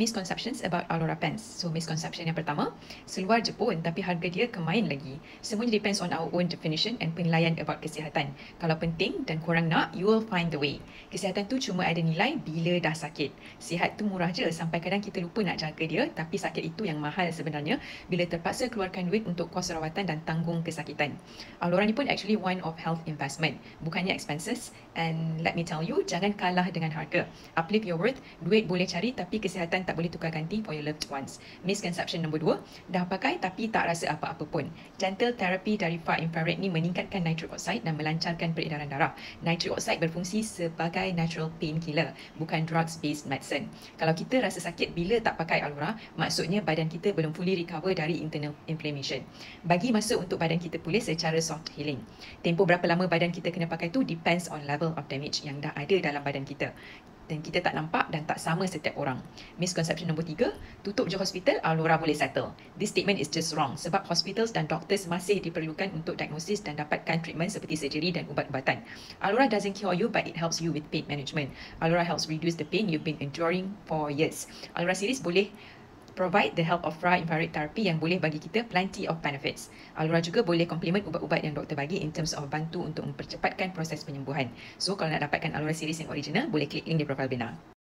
Misconceptions about Alora Pens. So misconception yang pertama, seluar je pun tapi harga dia kemain lagi. Semuanya depends on our own definition and penilaian about kesihatan. Kalau penting dan korang nak, you will find the way. Kesihatan tu cuma ada nilai bila dah sakit. Sihat tu murah je sampai kadang kita lupa nak jaga dia, tapi sakit itu yang mahal sebenarnya bila terpaksa keluarkan duit untuk kos rawatan dan tanggung kesakitan. Alora ni pun actually one of health investment, bukannya expenses. And let me tell you, jangan kalah dengan harga. Uplift your worth, duit boleh cari tapi kesihatan tak boleh tukar ganti for your loved ones. Misconception nombor 2, dah pakai tapi tak rasa apa-apa pun. Gentle therapy dari far infrared ni meningkatkan nitric oxide dan melancarkan peredaran darah. Nitric oxide berfungsi sebagai natural painkiller, bukan drugs based medicine. Kalau kita rasa sakit bila tak pakai Alora, maksudnya badan kita belum fully recover dari internal inflammation. Bagi masa untuk badan kita pulih secara soft healing. Tempoh berapa lama badan kita kena pakai tu depends on level of damage yang dah ada dalam badan kita. Dan kita tak nampak dan tak sama setiap orang. Misconception nombor 3, tutup je hospital, Alora boleh settle. This statement is just wrong sebab hospitals dan doctors masih diperlukan untuk diagnosis dan dapatkan treatment seperti surgery dan ubat-ubatan. Alora doesn't cure you but it helps you with pain management. Alora helps reduce the pain you've been enduring for years. Alora series boleh provide the help of far infrared therapy yang boleh bagi kita plenty of benefits. Alora juga boleh complement ubat-ubat yang doktor bagi in terms of bantu untuk mempercepatkan proses penyembuhan. So kalau nak dapatkan Alora series yang original, boleh klik link di profile Bina.